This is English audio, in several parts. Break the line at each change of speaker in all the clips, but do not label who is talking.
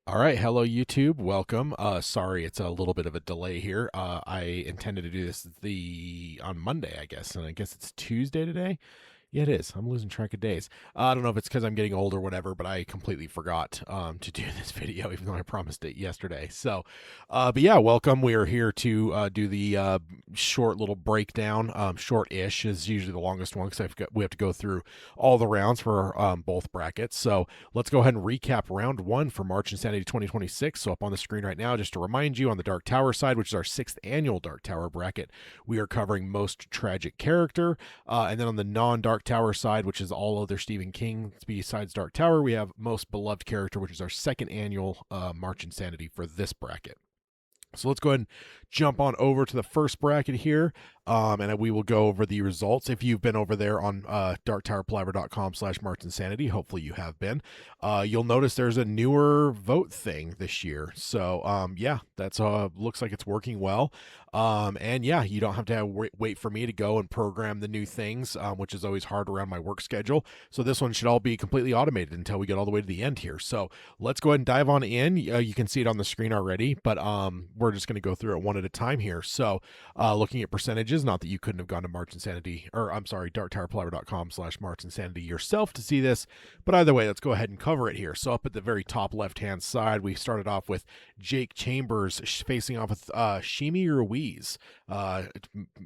All right, hello YouTube. Welcome. Sorry, it's a little bit of a delay here. I intended to do this on Monday, I guess, and I guess it's Tuesday today. Yeah, it is. I'm losing track of days. I don't know if it's because I'm getting old or whatever, but I completely forgot to do this video, even though I promised it yesterday. But yeah, welcome. We are here to do the short little breakdown. Short-ish is usually the longest one because we have to go through all the rounds for both brackets. So let's go ahead and recap round one for March Insanity 2026. So up on the screen right now, just to remind you, on the Dark Tower side, which is our sixth annual Dark Tower bracket, we are covering most tragic character. And then on the non-Dark Tower side, which is all other Stephen King besides Dark Tower, we have most beloved character, which is our second annual March Insanity for this bracket. So let's go ahead and jump on over to the first bracket here, and we will go over the results. If you've been over there on darktowerpalaver.com/martinsanity, hopefully you have been, you'll notice there's a newer vote thing this year. So yeah, that's looks like it's working well. And yeah, you don't have to wait for me to go and program the new things, which is always hard around my work schedule. So this one should all be completely automated until we get all the way to the end here. So let's go ahead and dive on in. You can see it on the screen already, but we're just going to go through it one at a time here. So looking at percentages, not that you couldn't have gone to March Insanity, or I'm sorry, darktowerpalaver.com/March Insanity yourself to see this, but either way, let's go ahead and cover it here. So up at the very top left-hand side, we started off with Jake Chambers facing off with Shimi Ruiz,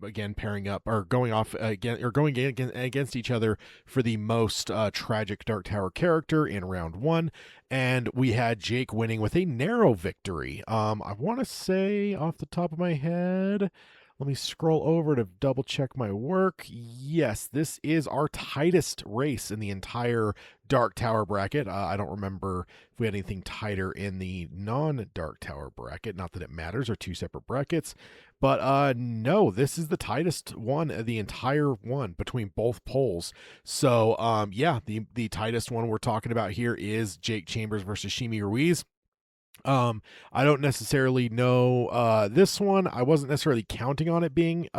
again pairing up or going off again or going against each other for the most tragic Dark Tower character in round one. And we had Jake winning with a narrow victory. I want to say off the top of my head, let me scroll over to double check my work. Yes, this is our tightest race in the entire Dark Tower bracket. I don't remember if we had anything tighter in the non-Dark Tower bracket. Not that it matters, or two separate brackets. But no, this is the tightest one of the entire one between both polls. So yeah, the tightest one we're talking about here is Jake Chambers versus Shimi Ruiz. I don't necessarily know this one. I wasn't necessarily counting on it being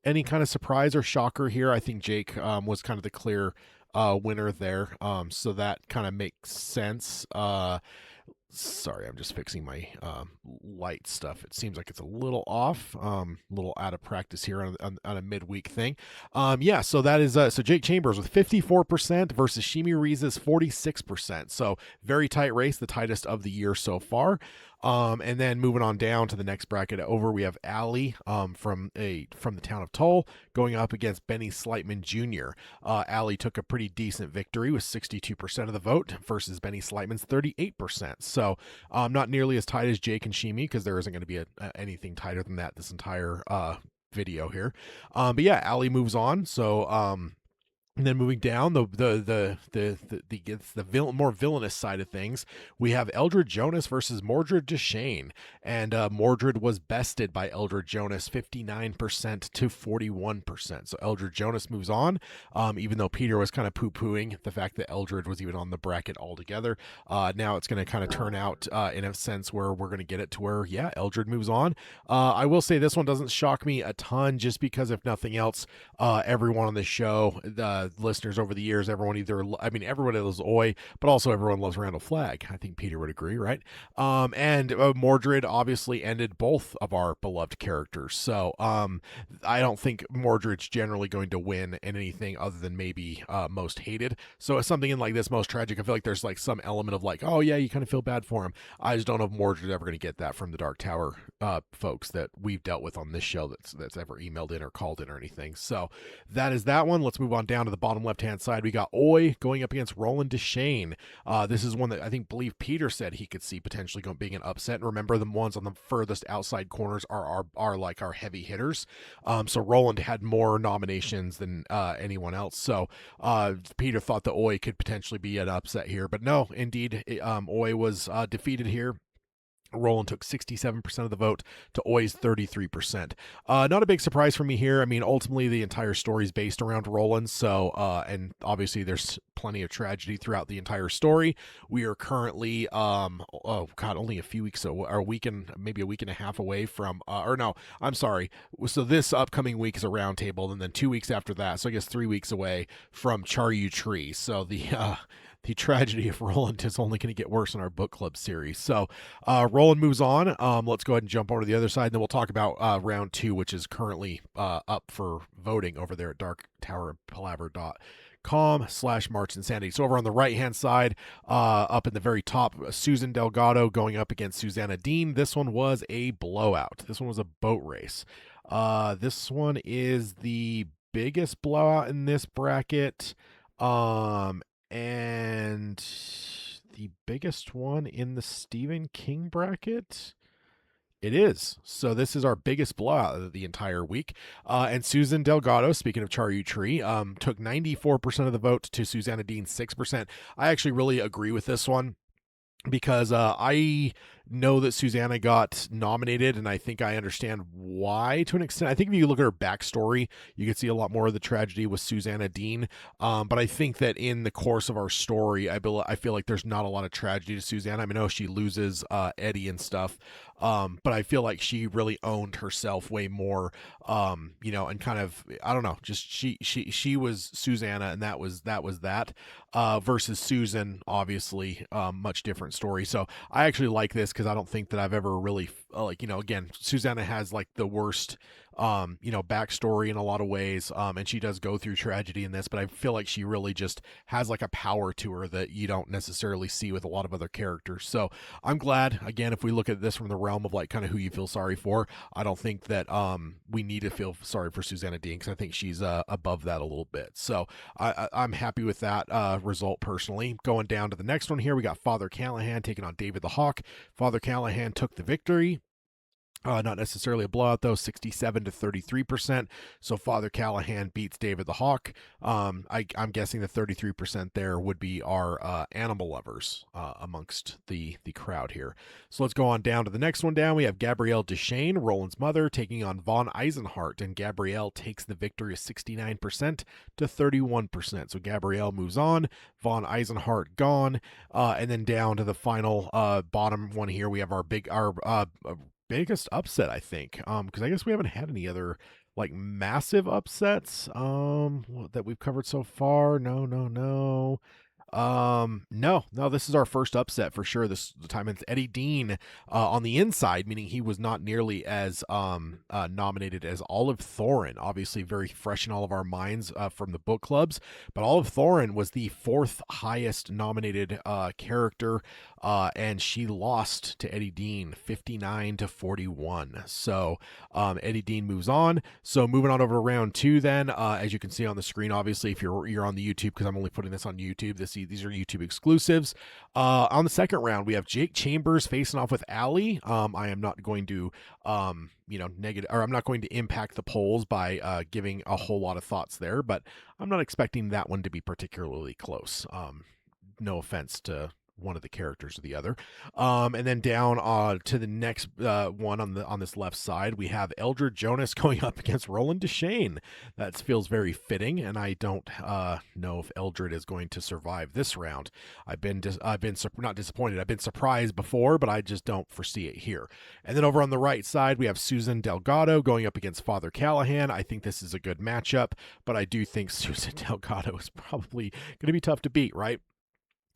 any kind of surprise or shocker here. I think Jake was kind of the clear winner there. So that kind of makes sense. Sorry, I'm just fixing my light stuff. It seems like it's a little off, a little out of practice here on a midweek thing. Yeah, so that is so Jake Chambers with 54% versus Shimi Ruiz's 46%. So very tight race, the tightest of the year so far. And then moving on down to the next bracket over, we have Allie from the town of Tull going up against Benny Slightman Jr. Allie took a pretty decent victory with 62% of the vote versus Benny Slightman's 38%. So not nearly as tight as Jake and Shimi, because there isn't going to be anything tighter than that this entire video here. But yeah, Allie moves on. So and then moving down the more villainous side of things, we have Eldred Jonas versus Mordred Deshane, and Mordred was bested by Eldred Jonas 59% to 41%. So Eldred Jonas moves on, even though Peter was kind of poo-pooing the fact that Eldred was even on the bracket altogether. Now it's going to kind of turn out in a sense where we're going to get it to where, yeah, Eldred moves on. I will say this one doesn't shock me a ton, just because if nothing else, everyone on the show, listeners over the years, everyone everyone loves Oi, but also everyone loves Randall Flagg. I think Peter would agree, right? And Mordred obviously ended both of our beloved characters. So I don't think Mordred's generally going to win in anything other than maybe most hated. So it's something in like this most tragic, I feel like there's like some element of like, oh yeah, you kind of feel bad for him. I just don't know if Mordred's ever going to get that from the Dark Tower folks that we've dealt with on this show that's ever emailed in or called in or anything. So that is that one. Let's move on down to the bottom left-hand side. We got Oi going up against Roland Deshane. This is one that I believe Peter said he could see potentially being an upset. And remember, the ones on the furthest outside corners are like our heavy hitters. So Roland had more nominations than anyone else. So Peter thought that Oi could potentially be an upset here, but no, indeed, Oi was defeated here. Roland took 67% of the vote to Oi's 33%. Not a big surprise for me here. I mean, ultimately, the entire story is based around Roland, so, and obviously there's plenty of tragedy throughout the entire story. We are currently, only a few weeks, or maybe a week and a half away from, or no, I'm sorry. So this upcoming week is a roundtable, and then 2 weeks after that, so I guess 3 weeks away from Charyu Tree. So the tragedy of Roland is only going to get worse in our book club series. So Roland moves on. Let's go ahead and jump over to the other side, and then we'll talk about round 2, which is currently up for voting over there at darktowerpalaver.com/March Insanity. So over on the right hand side, up in the very top, Susan Delgado going up against Susanna Dean. This one was a blowout. This one was a boat race. This one is the biggest blowout in this bracket, and the biggest one in the Stephen King bracket. It is. So this is our biggest blowout of the entire week. And Susan Delgado, speaking of Charyu Tree, took 94% of the vote to Susanna Dean 6%. I actually really agree with this one, because I know that Susanna got nominated, and I think I understand why to an extent. I think if you look at her backstory, you can see a lot more of the tragedy with Susanna Dean. But I think that in the course of our story, I feel like there's not a lot of tragedy to Susanna. I mean, I know she loses Eddie and stuff, but I feel like she really owned herself way more, and kind of, I don't know, just she was Susanna, and that was that. Versus Susan, obviously, much different story. So I actually like this, because I don't think that I've ever really, again, Susanna has like the worst, backstory in a lot of ways. And she does go through tragedy in this, but I feel like she really just has like a power to her that you don't necessarily see with a lot of other characters. So I'm glad, again, if we look at this from the realm of like kind of who you feel sorry for, I don't think that we need to feel sorry for Susanna Dean, because I think she's above that a little bit. So I'm happy with that result personally. Going down to the next one here, we got Father Callahan taking on David the Hawk. Father Callahan took the victory. Not necessarily a blowout, though, 67 to 33%. So Father Callahan beats David the Hawk. I'm guessing the 33% there would be our animal lovers amongst the crowd here. So let's go on down to the next one down. We have Gabrielle Duchesne, Roland's mother, taking on Vaughn Eisenhart, and Gabrielle takes the victory of 69% to 31%. So Gabrielle moves on, Vaughn Eisenhart gone, and then down to the final bottom one here, we have our biggest upset, I think, because I guess we haven't had any other like massive upsets that we've covered so far. No, this is our first upset for sure this time. It's Eddie Dean on the inside, meaning he was not nearly as nominated as Olive Thorin. Obviously very fresh in all of our minds from the book clubs, but Olive Thorin was the 4th highest nominated character, and she lost to Eddie Dean 59 to 41. So Eddie Dean moves on. So moving on over to round 2 then, as you can see on the screen, obviously if you're on the YouTube, because I'm only putting this on YouTube, these are YouTube exclusives. On the second round, we have Jake Chambers facing off with Ali. I am not going to negative, or I'm not going to impact the polls by giving a whole lot of thoughts there, but I'm not expecting that one to be particularly close. No offense to one of the characters or the other. And then down to the next one on this left side, we have Eldred Jonas going up against Roland Duchesne. That feels very fitting, and I don't know if Eldred is going to survive this round. I've been not disappointed. I've been surprised before, but I just don't foresee it here. And then over on the right side, we have Susan Delgado going up against Father Callahan. I think this is a good matchup, but I do think Susan Delgado is probably going to be tough to beat, right?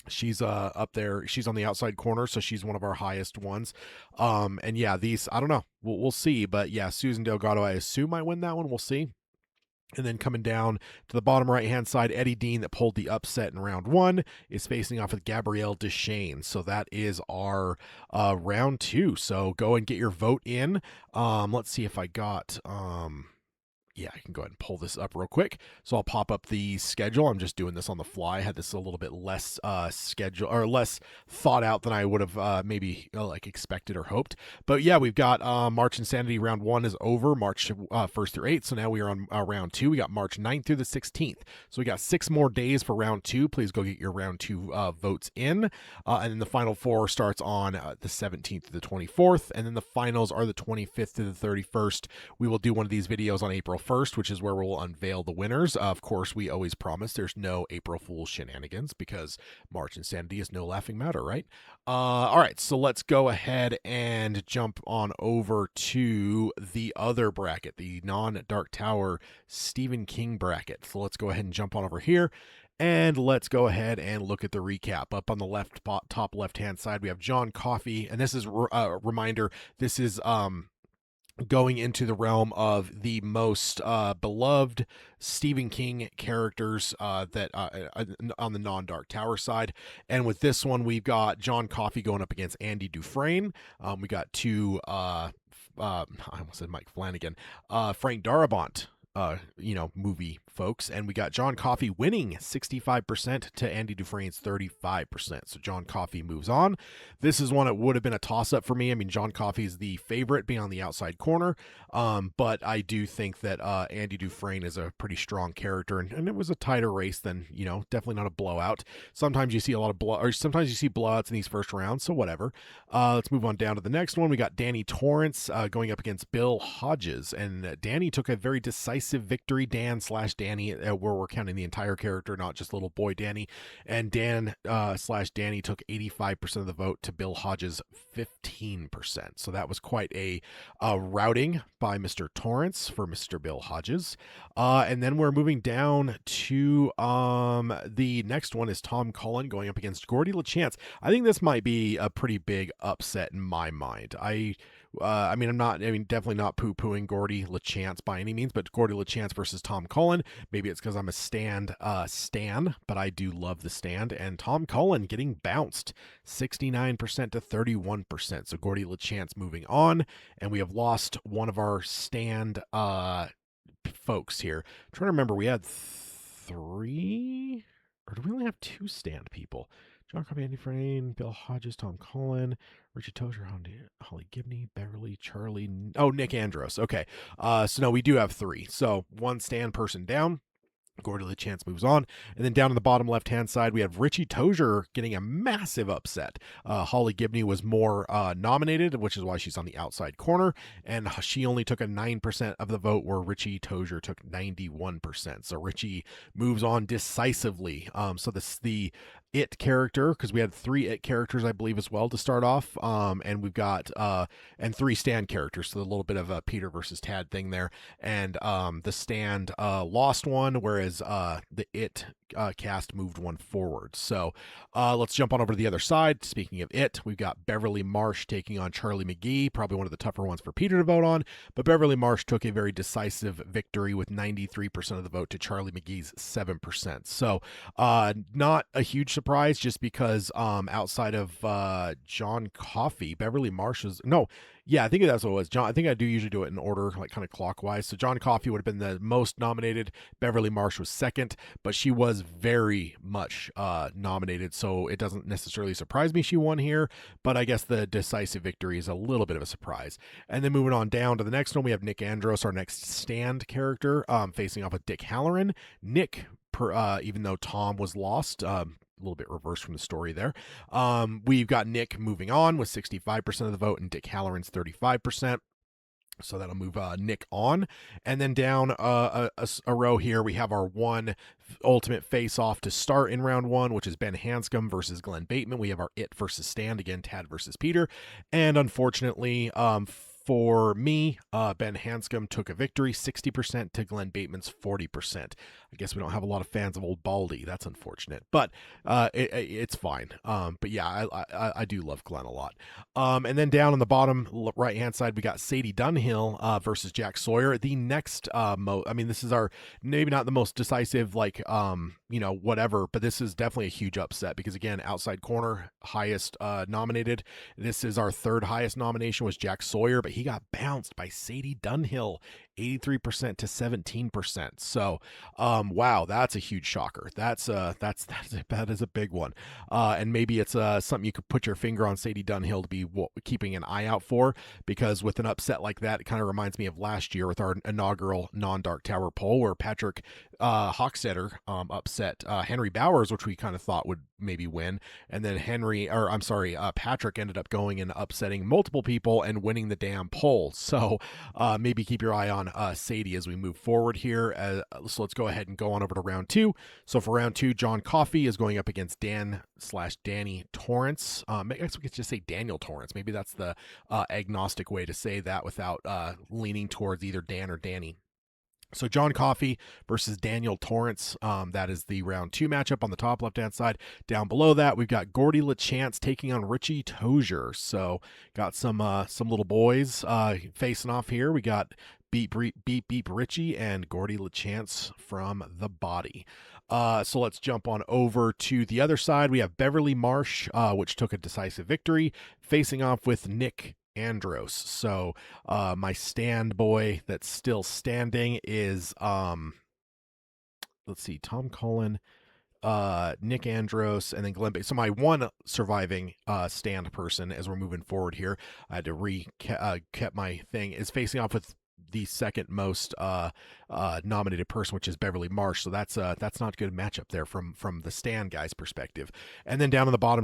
She's up there. She's on the outside corner, so she's one of our highest ones. And yeah, these, I don't know. We'll see. But yeah, Susan Delgado, I assume I win that one. We'll see. And then coming down to the bottom right-hand side, Eddie Dean, that pulled the upset in round 1, is facing off with Gabrielle Duchesne. So that is our round 2. So go and get your vote in. Let's see if I got... yeah, I can go ahead and pull this up real quick. So I'll pop up the schedule. I'm just doing this on the fly. I had this a little bit less schedule, or less thought out than I would have maybe like expected or hoped. But yeah, we've got March Insanity round 1 is over, March 1st through 8th. So now we are on round 2. We got March 9th through the 16th. So we got 6 more days for round 2. Please go get your round 2 votes in. And then the final 4 starts on the 17th to the 24th. And then the finals are the 25th to the 31st. We will do one of these videos on April 1st, which is where we'll unveil the winners. Of course, we always promise there's no April Fool's shenanigans, because March Insanity is no laughing matter, right? All right, so let's go ahead and jump on over to the other bracket, the non-Dark Tower Stephen King bracket. So let's go ahead and jump on over here. And let's go ahead and look at the recap. Up on the top left hand side, we have John Coffey, and this is a reminder. This is going into the realm of the most beloved Stephen King characters that on the non-Dark Tower side. And with this one, we've got John Coffey going up against Andy Dufresne. We got two I almost said Mike Flanagan, Frank Darabont, movie folks. And we got John Coffey winning 65% to Andy Dufresne's 35%. So John Coffey moves on. This is one that would have been a toss up for me. I mean, John Coffey is the favorite being on the outside corner. But I do think that Andy Dufresne is a pretty strong character, and it was a tighter race than, definitely not a blowout. Sometimes you see a lot of or sometimes you see blowouts in these first rounds, so whatever. Let's move on down to the next one. We got Danny Torrance going up against Bill Hodges, and Danny took a very decisive victory. Dan/Danny, where we're counting the entire character, not just little boy Danny. And Dan/Danny took 85% of the vote to Bill Hodges 15%. So that was quite a routing by Mr. Torrance for Mr. Bill Hodges. And then we're moving down to the next one is Tom Cullen going up against Gordy LaChance. I think this might be a pretty big upset in my mind. Definitely not poo-pooing Gordy LaChance by any means, but Gordy LaChance versus Tom Cullen. Maybe it's because I'm a stan, but I do love the stand. And Tom Cullen getting bounced 69% to 31%. So Gordy LaChance moving on, and we have lost one of our stand folks here. I'm trying to remember, we had 3, or do we only have 2 stand people? John Coffey, Andy Dufresne, Bill Hodges, Tom Cullen, Richie Tozier, Holly Gibney, Beverly, Charlie. Nick Andros. Okay. So no, we do have 3. So 1 stand person down. Gordy LaChance moves on. And then down on the bottom left-hand side, we have Richie Tozier getting a massive upset. Holly Gibney was more nominated, which is why she's on the outside corner, and she only took a 9% of the vote, where Richie Tozier took 91%. So Richie moves on decisively. So the It character, because we had 3 It characters, I believe, as well to start off, and we've got and 3 stand characters, so a little bit of a Peter versus Tad thing there. And the stand lost one, whereas the It cast moved one forward. So let's jump on over to the other side. Speaking of It, we've got Beverly Marsh taking on Charlie McGee, probably one of the tougher ones for Peter to vote on, but Beverly Marsh took a very decisive victory with 93% of the vote to Charlie McGee's 7%. So not a huge surprise, just because outside of John Coffey, Beverly Marsh was I think that's what it was. I think I do usually do it in order, like kind of clockwise. So John Coffey would have been the most nominated. Beverly Marsh was second, but she was very much nominated, so it doesn't necessarily surprise me she won here, but I guess the decisive victory is a little bit of a surprise. And then moving on down to the next one, we have Nick Andros, our next stand character, facing off with Dick Halloran. Nick, even though Tom was lost, a little bit reversed from the story there. We've got Nick moving on with 65% of the vote, and Dick Halloran's 35%. So that'll move Nick on. And then down a row here, we have our one ultimate face-off to start in round 1, which is Ben Hanscom versus Glenn Bateman. We have our It versus Stand, again, Tad versus Peter. And unfortunately, for me, Ben Hanscom took a victory, 60% to Glenn Bateman's 40%. I guess we don't have a lot of fans of Old Baldy. That's unfortunate, but it's fine. But yeah, I do love Glenn a lot. And then down on the bottom right-hand side, we got Sadie Dunhill versus Jack Sawyer. The next, this is our, maybe not the most decisive, whatever, but this is definitely a huge upset because, again, outside corner, highest nominated. This is our 3rd highest nomination, was Jack Sawyer, but he got bounced by Sadie Dunhill, 83% to 17%. So, wow, that's a huge shocker. That is a big one. And maybe it's something you could put your finger on Sadie Dunhill to be keeping an eye out for, because with an upset like that, it kind of reminds me of last year with our inaugural non-Dark Tower poll, where Patrick Hochstetter upset Henry Bowers, which we kind of thought would maybe win, and then Patrick ended up going and upsetting multiple people and winning the damn poll. So maybe keep your eye on Sadie as we move forward here. So let's go ahead and go on over to round 2. So for round 2, John Coffey is going up against Dan/Danny Torrance. I guess we could just say Daniel Torrance. Maybe that's the agnostic way to say that without leaning towards either Dan or Danny. So John Coffey versus Daniel Torrance. That is the round 2 matchup on the top left-hand side. Down below that, we've got Gordy LeChance taking on Richie Tozier. So got some little boys facing off here. We got Beep Richie and Gordy LeChance from the body. So let's jump on over to the other side. We have Beverly Marsh, which took a decisive victory, facing off with Nick Andros. So my stand boy that's still standing is let's see, Tom Cullen, Nick Andros, and then Glenn Bay. So my one surviving stand person as we're moving forward here, I had to kept my thing, is facing off with the second most nominated person, which is Beverly Marsh. So that's not a good matchup there from the stand guy's perspective. And then down on the bottom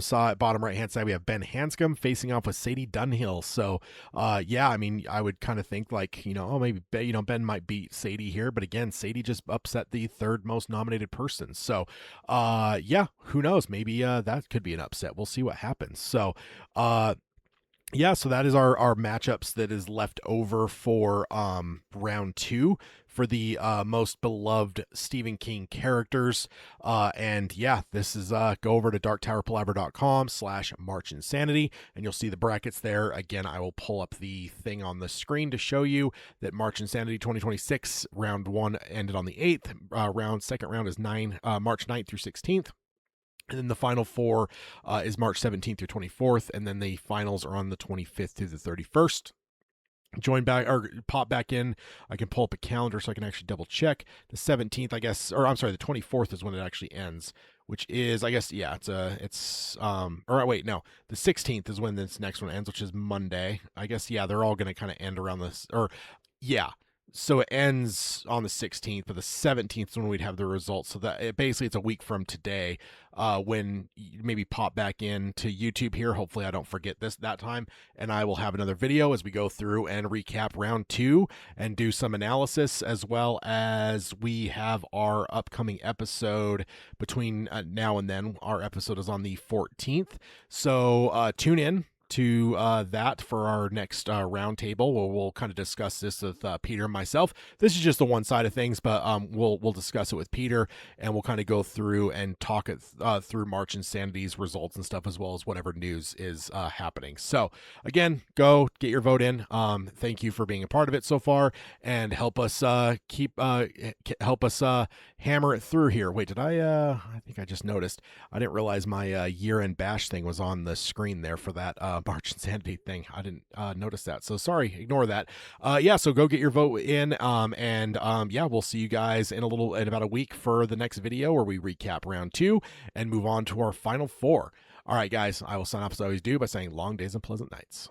right hand side, we have Ben Hanscom facing off with Sadie Dunhill. So yeah, I mean, I would kind of think like, oh, maybe Ben might beat Sadie here, but again, Sadie just upset the third most nominated person. So yeah, who knows? Maybe that could be an upset. We'll see what happens. So yeah, so that is our matchups that is left over for round 2 for the most beloved Stephen King characters. And yeah, this is go over to darktowerpalaver.com/marchinsanity and you'll see the brackets there. Again, I will pull up the thing on the screen to show you that March Insanity 2026 round 1 ended on the 8th. Second round is March 9th through 16th. And then the final 4 is March 17th through 24th. And then the finals are on the 25th through the 31st. Join back or pop back in. I can pull up a calendar so I can actually double check. The 17th, I guess, or I'm sorry, the 24th is when it actually ends, which is, I guess, yeah, or wait, no, the 16th is when this next one ends, which is Monday. I guess, yeah, they're all going to kind of end around this, or yeah. So it ends on the 16th, but the 17th is when we'd have the results. So that basically it's a week from today, when you maybe pop back in to YouTube here. Hopefully I don't forget that time, and I will have another video as we go through and recap round 2 and do some analysis, as well as we have our upcoming episode between now and then. Our episode is on the 14th, so tune in to that for our next roundtable, where we'll kind of discuss this with Peter and myself. This is just the one side of things, but we'll discuss it with Peter, and we'll kind of go through and talk it through March Insanity's results and stuff, as well as whatever news is happening. So again, go get your vote in. Thank you for being a part of it so far, and help us hammer it through here. Wait, did I think I just noticed I didn't realize my year-end bash thing was on the screen there for that March Insanity thing. I didn't notice that, so sorry, ignore that. Yeah, so go get your vote in, and yeah, we'll see you guys in about a week for the next video, where we recap round 2 and move on to our final 4. All right, guys, I will sign off as I always do by saying long days and pleasant nights.